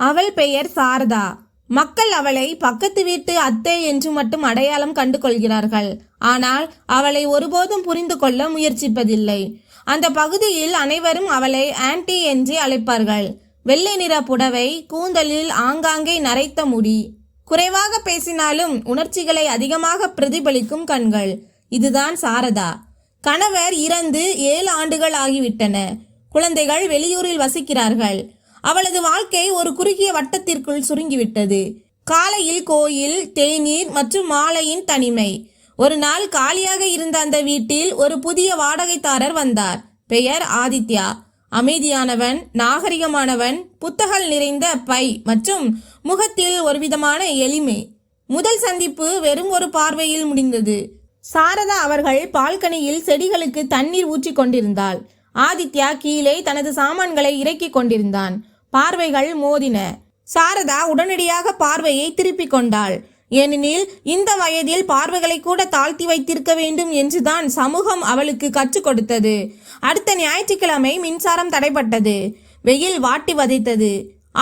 அவள் பெயர் சாரதா. மக்கள் அவளை பக்கத்து வீட்டு அத்தை என்று மட்டும் அடையாளம் கண்டு கொள்கிறார்கள். ஆனால் அவளை ஒருபோதும் புரிந்து கொள்ள முயற்சிப்பதில்லை. அந்த பகுதியில் அனைவரும் அவளை ஆன்டி என்று அழைப்பார்கள். வெள்ளை நிற புடவை, கூந்தலில் ஆங்காங்கே நரைத்த முடி, குறைவாக பேசினாலும் உணர்ச்சிகளை அதிகமாக பிரதிபலிக்கும் கண்கள். இதுதான் சாரதா. கணவர் இறந்து 7 ஆண்டுகள் ஆகிவிட்டன. குழந்தைகள் வெளியூரில் வசிக்கிறார்கள். அவளது வாழ்க்கை ஒரு குறுகிய வட்டத்திற்குள் சுருங்கிவிட்டது. காலையில் கோயில், தேநீர் மற்றும் மாலையின் தனிமை. ஒரு நாள் காலியாக இருந்த அந்த வீட்டில் ஒரு புதிய வாடகைதாரர் வந்தார். பெயர் ஆதித்யா. அமைதியானவன், நாகரிகமானவன், புத்தகங்கள் நிறைந்த பை மற்றும் முகத்தில் ஒருவிதமான எளிமை. முதல் சந்திப்பு வெறும் ஒரு பார்வையில் முடிந்தது. சாரதா அவர்கள் பால்கனியில் செடிகளுக்கு தண்ணீர் ஊற்றி கொண்டிருந்தாள். ஆதித்யா கீழே தனது சாமான்களை இறக்கி கொண்டிருந்தான். பார்வைகள் மோதின. சாரதா உடனடியாக பார்வையை திருப்பிக் கொண்டாள். ஏனெனில் இந்த வயதில் பார்வைகளை கூட தாழ்த்தி வைத்திருக்க வேண்டும் என்றுதான் சமூகம் அவளுக்கு கற்றுக் கொடுத்தது. அடுத்த ஞாயிற்றுக்கிழமை மின்சாரம் தடைப்பட்டது. வெயில் வாட்டி வதைத்தது.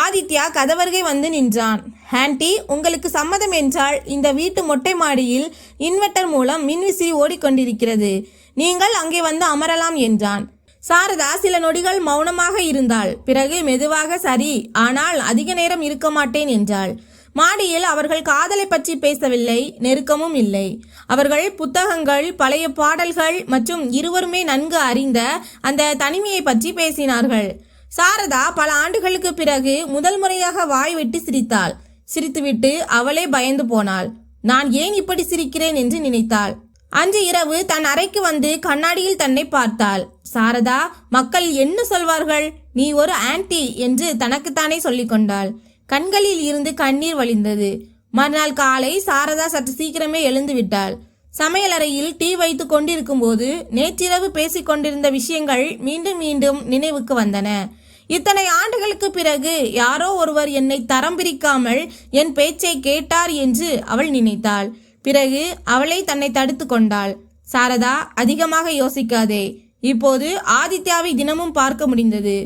ஆதித்யா கதவருகே வந்து நின்றான். ஆன்ட்டி, உங்களுக்கு சம்மதம் என்றால் இந்த வீட்டு மொட்டை மாடியில் இன்வெர்டர் மூலம் மின்விசிறி ஓடிக்கொண்டிருக்கிறது. நீங்கள் அங்கே வந்து அமரலாம் என்றான். சாரதா சில நொடிகள் மௌனமாக இருந்தாள். பிறகு மெதுவாக சரி, ஆனால் அதிக நேரம் இருக்க மாட்டேன் என்றாள். மாடியில் அவர்கள் காதலை பற்றி பேசவில்லை, நெருக்கமும் இல்லை. அவர்கள் புத்தகங்கள், பழைய பாடல்கள் மற்றும் இருவருமே நன்கு அறிந்த அந்த தனிமையை பற்றி பேசினார்கள். சாரதா பல ஆண்டுகளுக்கு பிறகு முதல் முறையாக வாய் விட்டு சிரித்தாள். சிரித்துவிட்டு அவளே பயந்து போனாள். நான் ஏன் இப்படி சிரிக்கிறேன் என்று நினைத்தாள். அன்று இரவு தன் அறைக்கு வந்து கண்ணாடியில் தன்னை பார்த்தாள். சாரதா, மக்கள் என்ன சொல்வார்கள், நீ ஒரு ஆன்டி என்று தனக்குத்தானே சொல்லிக் கொண்டாள். கண்களில் இருந்து கண்ணீர் வழிந்தது. மறுநாள் காலை சாரதா சற்று சீக்கிரமே எழுந்து விட்டாள். சமையலறையில் டீ வைத்து கொண்டிருக்கும் போது நேற்றிரவு பேசிக் கொண்டிருந்த விஷயங்கள் மீண்டும் மீண்டும் நினைவுக்கு வந்தன. இத்தனை ஆண்டுகளுக்கு பிறகு யாரோ ஒருவர் என்னை தரம் பிரிக்காமல் என் பேச்சை கேட்டார் என்று அவள் நினைத்தாள். பிறகு அவளை தன்னை தடுத்து கொண்டாள். சாரதா, அதிகமாக யோசிக்காதே. இப்போது ஆதித்யாவை தினமும் பார்க்க முடிந்தது.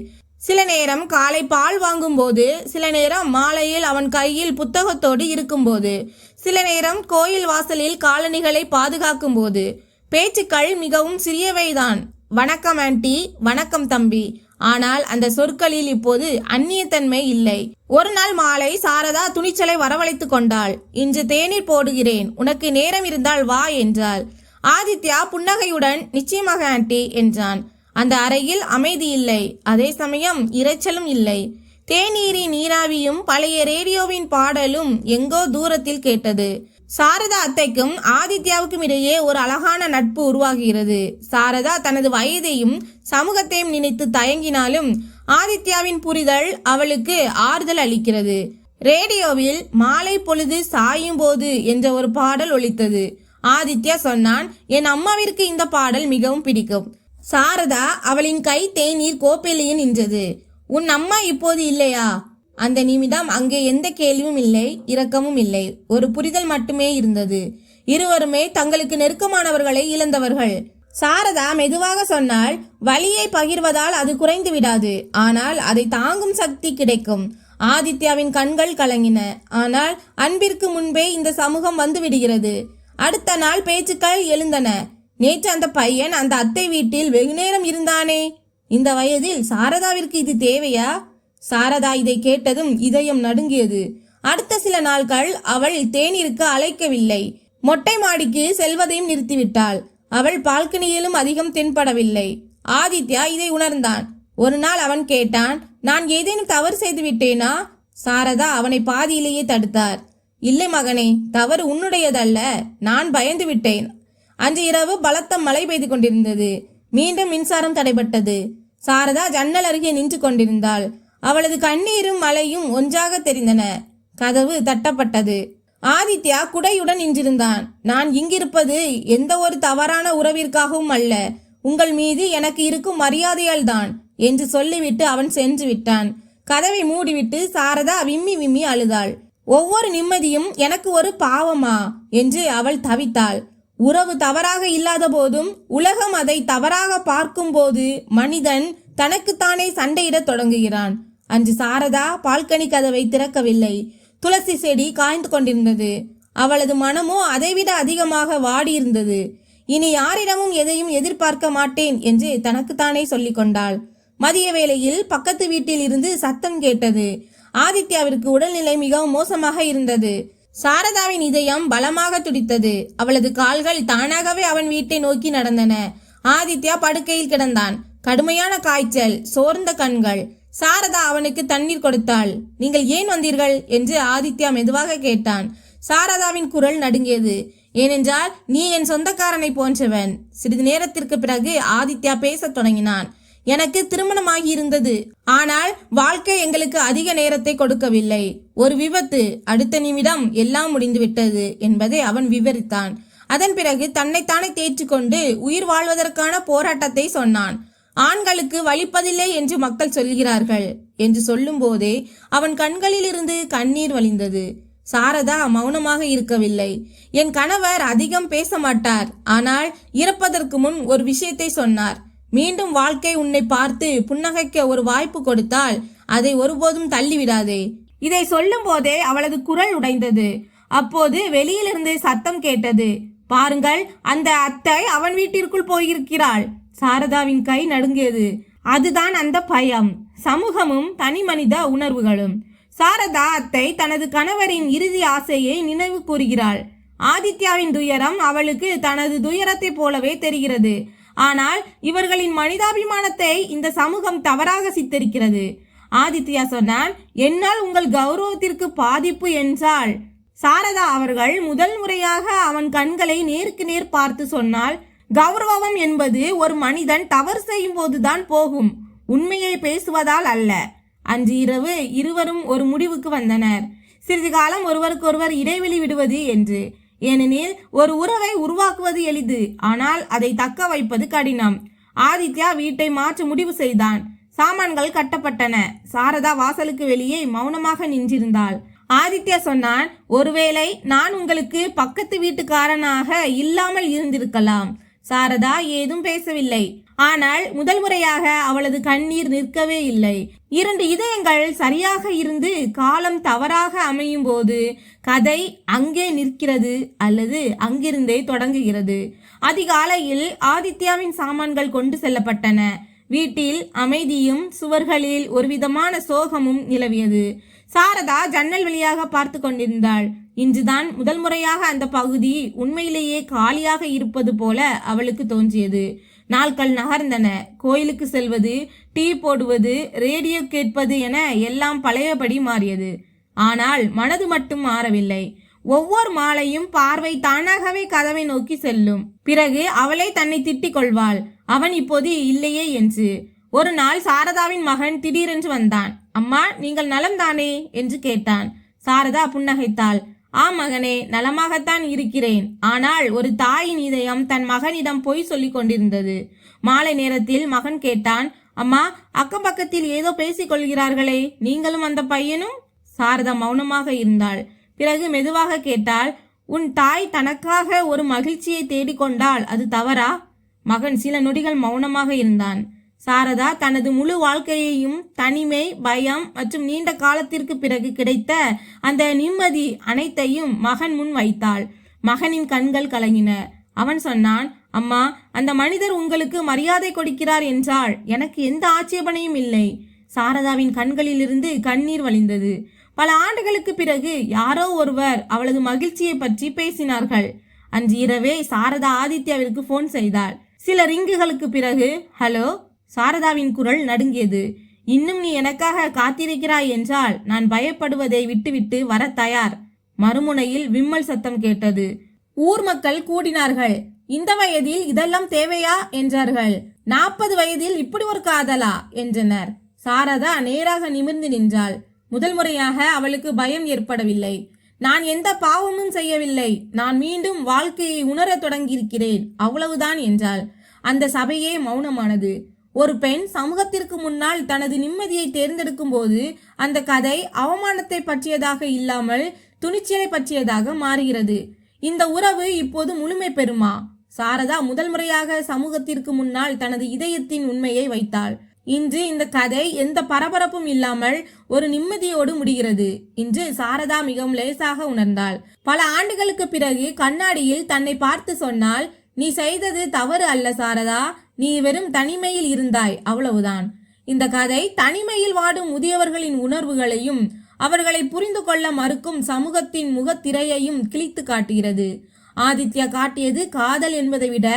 சில நேரம் காலை பால் வாங்கும் போது, சில நேரம் மாலையில் அவன் கையில் புத்தகத்தோடு இருக்கும்போது, சில நேரம் கோயில் வாசலில் காலணிகளை பாதுகாக்கும் போது. பேச்சுக்கள் மிகவும் சிறியவைதான். வணக்கம் ஆன்ட்டி, வணக்கம் தம்பி. ஆனால் அந்த சொற்களில் இப்போது அந்நியத்தன்மை இல்லை. ஒரு நாள் மாலை சாரதா துணிச்சலை வரவழைத்து கொண்டாள். இன்று தேநீர் போடுகிறேன், உனக்கு நேரம் இருந்தால் வா என்றாள். ஆதித்யா புன்னகையுடன் நிச்சயமாக ஆன்ட்டி என்றான். அந்த அறையில் அமைதி இல்லை, அதே சமயம் இரைச்சலும் இல்லை. தேநீரின் நீராவியும் பழைய ரேடியோவின் பாடலும் எங்கோ தூரத்தில் கேட்டது. சாரதா அத்தைக்கும் ஆதித்யாவுக்கும் இடையே ஒரு அழகான நட்பு உருவாகிறது. சாரதா தனது வயதையும் சமூகத்தையும் நினைத்து தயங்கினாலும் ஆதித்யாவின் புரிதல் அவளுக்கு ஆறுதல் அளிக்கிறது. ரேடியோவில் மாலை பொழுது சாயும் போது என்ற ஒரு பாடல் ஒலித்தது. ஆதித்யா சொன்னான், என் அம்மாவிற்கு இந்த பாடல் மிகவும் பிடிக்கும். சாரதா அவளின் கை தேநீர் கோப்பையிலேயே நின்றது. உன் அம்மா இப்போது இல்லையா? அந்த நிமிடம் அங்கே எந்த கேள்வியும் இல்லை, இரக்கமும் இல்லை. ஒரு புரிதல் மட்டுமே இருந்தது. இருவருமே தங்களுக்கு நெருக்கமானவர்களை இழந்தவர்கள். சாரதா மெதுவாக சொன்னால், வலியை பகிர்வதால் அது குறைந்து விடாது, ஆனால் அதை தாங்கும் சக்தி கிடைக்கும். ஆதித்யாவின் கண்கள் கலங்கின. ஆனால் அன்பிற்கு முன்பே இந்த சமூகம் வந்து விடுகிறது. அடுத்த நாள் பேச்சுக்கள் எழுந்தன. நேற்று அந்த பையன் அந்த அத்தை வீட்டில் வெகுநேரம் இருந்தானே, இந்த வயதில் சாரதாவிற்கு இது தேவையா? சாரதா இதை கேட்டதும் இதயம் நடுங்கியது. அடுத்த சில நாட்கள் அவள் தேநீருக்கு அழைக்கவில்லை. மொட்டை மாடிக்கு செல்வதையும் நிறுத்திவிட்டாள். அவள் பால்கனியிலும் அதிகம் தென்படவில்லை. ஆதித்யா இதை உணர்ந்தான். ஒரு நாள் அவன் கேட்டான், நான் ஏதேனும் தவறு செய்து விட்டேனா? சாரதா அவனை பாதியிலேயே தடுத்தார். இல்லை மகனே, தவறு உன்னுடையதல்ல, நான் பயந்து விட்டேன். அன்று இரவு பலத்த மழை பெய்து கொண்டிருந்தது. மீண்டும் மின்சாரம் தடைபட்டது. சாரதா ஜன்னல் அருகே நின்று கொண்டிருந்தாள். அவளது கண்ணீரும் மழையும் ஒன்றாக தெரிந்தன. கதவு தட்டப்பட்டது. ஆதித்யா குடையுடன் நின்றிருந்தான். நான் இங்கிருப்பது எந்த ஒரு தவறான உறவிற்காகவும் அல்ல, உங்கள் மீது எனக்கு இருக்கும் மரியாதையால் தான் என்று சொல்லிவிட்டு அவன் சென்று விட்டான். கதவை மூடிவிட்டு சாரதா விம்மி விம்மி அழுதாள். ஒவ்வொரு நிம்மதியும் எனக்கு ஒரு பாவமா என்று அவள் தவித்தாள். உறவு தவறாக இல்லாத போதும் உலகம் அதை தவறாக பார்க்கும் போது மனிதன் தனக்குத்தானே சண்டையிடத் தொடங்குகிறான். அன்று சாரதா பால்கனி கதவை திறக்கவில்லை. துளசி செடி காய்ந்து கொண்டிருந்தது. அவளது மனமோ அதைவிட அதிகமாக வாடியிருந்தது. இனி யாரிடமும் எதையும் எதிர்பார்க்க மாட்டேன் என்று தனக்குத்தானே சொல்லிக் கொண்டாள். மதிய வேளையில் பக்கத்து வீட்டில் இருந்து சத்தம் கேட்டது. ஆதித்யாவிற்கு உடல்நிலை மிகவும் மோசமாக இருந்தது. சாரதாவின் இதயம் பலமாக துடித்தது. அவளது கால்கள் தானாகவே அவன் வீட்டை நோக்கி நடந்தன. ஆதித்யா படுக்கையில் கிடந்தான். கடுமையான காய்ச்சல், சோர்ந்த கண்கள். சாரதா அவனுக்கு தண்ணீர் கொடுத்தாள். நீங்கள் ஏன் வந்தீர்கள் என்று ஆதித்யா மெதுவாக கேட்டான். சாரதாவின் குரல் நடுங்கியது. ஏனென்றால் நீ என் சொந்தக்காரனை போன்றவன். சிறிது நேரத்திற்கு பிறகு ஆதித்யா பேசத் தொடங்கினான். எனக்கு திருமணமாகி இருந்தது. ஆனால் வாழ்க்கை எங்களுக்கு அதிக நேரத்தை கொடுக்கவில்லை. ஒரு விபத்து, அடுத்த நிமிடம் எல்லாம் முடிந்துவிட்டது என்பதை அவன் விவரித்தான். அதன் பிறகு தன்னைத்தானே தேற்றிக்கொண்டு உயிர் வாழ்வதற்கான போராட்டத்தை சொன்னான். ஆண்களுக்கு வலிப்பதில்லை என்று மக்கள் சொல்கிறார்கள் என்று சொல்லும் போதே அவன் கண்களில் இருந்து கண்ணீர் வழிந்தது. சாரதா மௌனமாக இருக்கவில்லை. என் கணவர் அதிகம் பேச மாட்டார். ஆனால் இறப்பதற்கு முன் ஒரு விஷயத்தை சொன்னார். மீண்டும் வாழ்க்கை உன்னை பார்த்து புன்னகைக்க ஒரு வாய்ப்பு கொடுத்தால் அதை ஒருபோதும் தள்ளிவிடாதே. இதை சொல்லும் போதே அவளது குரல் உடைந்தது. அப்போது வெளியிலிருந்து சத்தம் கேட்டது. பாருங்கள், அந்த அத்தை அவன் வீட்டிற்குள் போயிருக்கிறாள். சாரதாவின் கை நடுங்கியது. அதுதான் அந்த பயம், சமூகமும் தனி மனித உணர்வுகளும். சாரதா அத்தை தனது கணவரின் இறுதி ஆசையை நினைவு கூறுகிறாள். ஆதித்யாவின் துயரம் அவளுக்கு தனது துயரத்தை போலவே தெரிகிறது. ஆனால் இவர்களின் மனிதாபிமானத்தை இந்த சமூகம் தவறாக சித்தரிக்கிறது. ஆதித்யா சொன்னான், என்னால் உங்கள் கௌரவத்திற்கு பாதிப்பு என்றால். சாரதா அவர்கள் முதல் முறையாக அவன் கண்களை நேருக்கு நேர் பார்த்து சொன்னால், கௌரவம் என்பது ஒரு மனிதன் தவறு செய்யும் போதுதான் போகும், உண்மையை பேசுவதால் அல்ல. அன்று இரவு இருவரும் ஒரு முடிவுக்கு வந்தனர். சிறிது காலம் ஒருவருக்கொருவர் இடைவெளி விடுவது என்று. ஏனெனில் ஒரு உறவை உருவாக்குவது எளிது, ஆனால் அதை தக்க வைப்பது கடினம். ஆதித்யா வீட்டை மாற்ற முடிவு செய்தான். சாமான்கள் கட்டப்பட்டன. சாரதா வாசலுக்கு வெளியே மௌனமாக நின்றிருந்தாள். ஆதித்யா சொன்னான், ஒருவேளை நான் உங்களுக்கு பக்கத்து வீட்டுக்காரனாக இல்லாமல் இருந்திருக்கலாம். சாரதா ஏதும் பேசவில்லை. ஆனால் முதல் முறையாக அவளது கண்ணீர் நிற்கவே இல்லை. இரண்டு இதயங்கள் சரியாக இருந்து காலம் தவறாக அமையும் போது கதை அங்கே நிற்கிறது அல்லது அங்கிருந்தே தொடங்குகிறது. அதிகாலையில் ஆதித்யாவின் சாமான்கள் கொண்டு செல்லப்பட்டன. வீட்டில் அமைதியும் சுவர்களில் ஒருவிதமான சோகமும் நிலவியது. சாரதா ஜன்னல் வழியாக பார்த்து கொண்டிருந்தாள். இன்றுதான் முதல் முறையாக அந்த பகுதி உண்மையிலேயே காலியாக இருப்பது போல அவளுக்கு தோன்றியது. நாட்கள் நகர்ந்தன. கோயிலுக்கு செல்வது, டீ போடுவது, ரேடியோ கேட்பது என எல்லாம் பழையபடி மாறியது. ஆனால் மனது மட்டும் மாறவில்லை. ஒவ்வொரு மாலையும் பார்வை தானாகவே கதவை நோக்கி செல்லும். பிறகு அவளை தன்னை திட்டிக் கொள்வாள், அவன் இப்போது இல்லையே என்று. ஒரு நாள் சாரதாவின் மகன் திடீரென்று வந்தான். அம்மா, நீங்கள் நலம்தானே என்று கேட்டான். சாரதா புன்னகைத்தாள். ஆம் மகனே, நலமாகத்தான் இருக்கிறேன். ஆனால் ஒரு தாயின் இதயம் தன் மகனிடம் பொய் சொல்லிக் கொண்டிருந்தது. மாலை நேரத்தில் மகன் கேட்டான், அம்மா, அக்கம் பக்கத்தில் ஏதோ பேசிக் கொள்கிறார்களே, நீங்களும் அந்த பையனும்? சாரதா மௌனமாக இருந்தாள். பிறகு மெதுவாக கேட்டாள், உன் தாய் தனக்காக ஒரு மகிழ்ச்சியை தேடிக்கொண்டால் அது தவறா? மகன் சில நொடிகள் மௌனமாக இருந்தான். சாரதா தனது முழு வாழ்க்கையையும் தனிமை, பயம் மற்றும் நீண்ட காலத்திற்கு பிறகு கிடைத்த அந்த நிம்மதி அனைத்தையும் மகன் முன் வைத்தாள். மகனின் கண்கள் கலங்கின. அவன் சொன்னான், அம்மா, அந்த மனிதர் உங்களுக்கு மரியாதை கொடுக்கிறார் என்றால் எனக்கு எந்த ஆட்சேபனையும் இல்லை. சாரதாவின் கண்களிலிருந்து கண்ணீர் வழிந்தது. பல ஆண்டுகளுக்கு பிறகு யாரோ ஒருவர் அவளது மகிழ்ச்சியை பற்றி பேசினார்கள். அன்று இரவே சாரதா ஆதித்யாவிற்கு போன் செய்தாள். சில ரிங்குகளுக்கு பிறகு, ஹலோ. சாரதாவின் குரல் நடுங்கியது. இன்னும் நீ எனக்காக காத்திருக்கிறாய் என்றால் நான் பயப்படுவதை விட்டுவிட்டு வர தயார். மறுமுனையில் விம்மல் சத்தம் கேட்டது. ஊர் மக்கள் கூடினார்கள். இந்த வயதில் இதெல்லாம் தேவையா என்றார்கள். 40 வயதில் இப்படி ஒரு காதலா என்றனர். சாரதா நேராக நிமிர்ந்து நின்றாள். முதல் முறையாக அவளுக்கு பயம் ஏற்படவில்லை. நான் எந்த பாவமும் செய்யவில்லை. நான் மீண்டும் வாழ்க்கையை உணரத் தொடங்கியிருக்கிறேன், அவ்வளவுதான் என்றாள். அந்த சபையே மௌனமானது. ஒரு பெண் சமூகத்திற்கு முன்னால் தனது நிம்மதியை தேர்ந்தெடுக்கும் போது அந்த கதை அவமானத்தை பற்றியதாக இல்லாமல் துணிச்சலை பற்றியதாக மாறுகிறது. இந்த உறவு இப்போது முழுமை பெறுமா? சாரதா முதல் முறையாக சமூகத்திற்கு முன்னால் தனது இதயத்தின் உண்மையை வைத்தாள். இன்று இந்த கதை எந்த பரபரப்பும் இல்லாமல் ஒரு நிம்மதியோடு முடிகிறது. இன்று சாரதா மிகவும் லேசாக உணர்ந்தாள். பல ஆண்டுகளுக்கு பிறகு கண்ணாடியில் தன்னை பார்த்து சொன்னாள், நீ செய்தது தவறு அல்ல சாரதா, நீ வெறும் தனிமையில் இருந்தாய், அவ்வளவுதான். இந்த கதை தனிமையில் வாடும் முதியவர்களின் உணர்வுகளையும் அவர்களை புரிந்து கொள்ள மறுக்கும் சமூகத்தின் முகத்திரையையும் கிழித்து காட்டுகிறது. ஆதித்யா காட்டியது காதல் என்பதை விட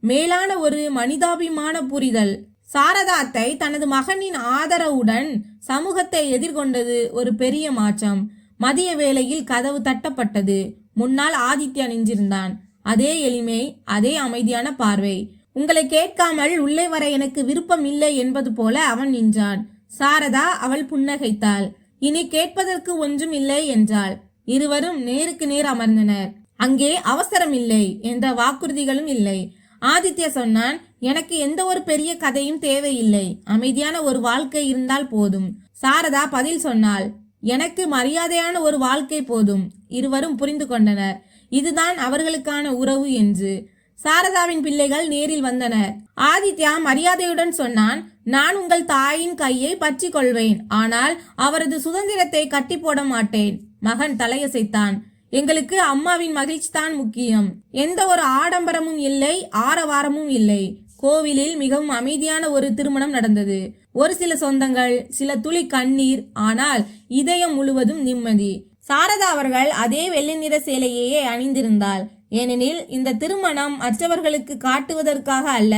மேலான ஒரு மனிதாபிமான புரிதல். சாரதா அத்தை தனது மகனின் ஆதரவுடன் சமூகத்தை எதிர்கொண்டது ஒரு பெரிய மாற்றம். மதிய வேளையில் கதவு தட்டப்பட்டது. முன்னால் ஆதித்யா நின்றிருந்தான். அதே எளிமை, அதே அமைதியான பார்வை. உங்களை கேட்காமல் உள்ளே வர எனக்கு விருப்பம் இல்லை என்பது போல அவன் நின்றான். சாரதா அவள் புன்னகைத்தாள். இனி கேட்பதற்கு ஒன்றும் இல்லை என்றாள். இருவரும் நேருக்கு நேர் அமர்ந்தனர். அங்கே அவசரம் இல்லை என்ற வாக்குறுதிகளும் இல்லை. ஆதித்யா சொன்னான், எனக்கு எந்த ஒரு பெரிய கதையும் தேவையில்லை, அமைதியான ஒரு வாழ்க்கை இருந்தால் போதும். சாரதா பதில் சொன்னாள், எனக்கு மரியாதையான ஒரு வாழ்க்கை போதும். இருவரும் புரிந்து கொண்டனர், இதுதான் அவர்களுக்கான உறவு என்று. சாரதாவின் பிள்ளைகள் நேரில் வந்தனர். ஆதித்யா மரியாதையுடன் சொன்னான், நான் உங்கள் தாயின் கையை பற்றி கொள்வேன், ஆனால் அவரது சுதந்திரத்தை கட்டி போட மாட்டேன். மகன் தலையசைத்தான். எங்களுக்கு அம்மாவின் மகிழ்ச்சி தான் முக்கியம். எந்த ஒரு ஆடம்பரமும் இல்லை, ஆரவாரமும் இல்லை. கோவிலில் மிகவும் அமைதியான ஒரு திருமணம் நடந்தது. ஒரு சில சொந்தங்கள், சில துளி கண்ணீர், ஆனால் இதயம் முழுவதும் நிம்மதி. சாரதா அவர்கள் அதே வெள்ளை நிற சேலையே அணிந்திருந்தாள். ஏனெனில் இந்த திருமணம் மற்றவர்களுக்கு காட்டுவதற்காக அல்ல,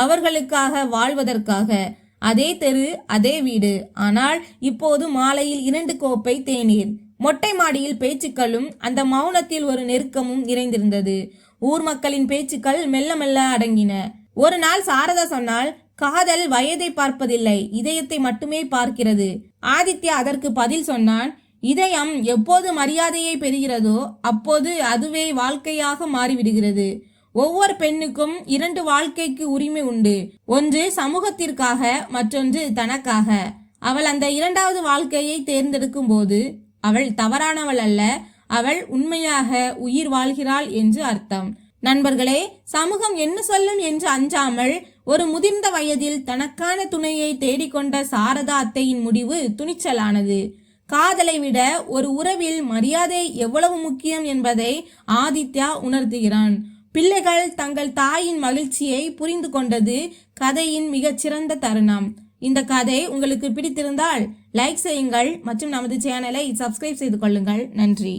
அவர்களுக்காக வாழ்வதற்காக. அதே தெரு, அதே வீடு. ஆனால் இப்போது மாலையில் 2 கோப்பை தேநீர். மொட்டை மாடியில் பேச்சுக்களும் அந்த மௌனத்தில் ஒரு நெருக்கமும் நிறைந்திருந்தது. ஊர் மக்களின் பேச்சுக்கள் மெல்ல மெல்ல அடங்கின. ஒரு நாள் சாரதா சொன்னால், காதல் வயதை பார்ப்பதில்லை, இதயத்தை மட்டுமே பார்க்கிறது. ஆதித்யா அதற்கு பதில் சொன்னான், இதயம் எப்போது மரியாதையை பெறுகிறதோ அப்போது அதுவே வாழ்க்கையாக மாறிவிடுகிறது. ஒவ்வொரு பெண்ணுக்கும் 2 வாழ்க்கைக்கு உரிமை உண்டு. ஒன்று சமூகத்திற்காக, மற்றொன்று தனக்காக. அவள் அந்த 2வது வாழ்க்கையை தேர்ந்தெடுக்கும் போது அவள் தவறானவள் அல்ல, அவள் உண்மையாக உயிர் வாழ்கிறாள் என்று அர்த்தம். நண்பர்களே, சமூகம் என்ன சொல்லும் என்று அஞ்சாமல் ஒரு முதிர்ந்த வயதில் தனக்கான துணையை தேடிக்கொண்ட சாரதா அத்தையின் முடிவு துணிச்சலானது. காதலை விட ஒரு உறவில் மரியாதை எவ்வளவு முக்கியம் என்பதை ஆதித்யா உணர்த்துகிறான். பிள்ளைகள் தங்கள் தாயின் மகிழ்ச்சியை புரிந்து கொண்டது கதையின் மிகச்சிறந்த தருணம். இந்த கதை உங்களுக்கு பிடித்திருந்தால் லைக் செய்யுங்கள் மற்றும் நமது சேனலை சப்ஸ்கிரைப் செய்து கொள்ளுங்கள். நன்றி.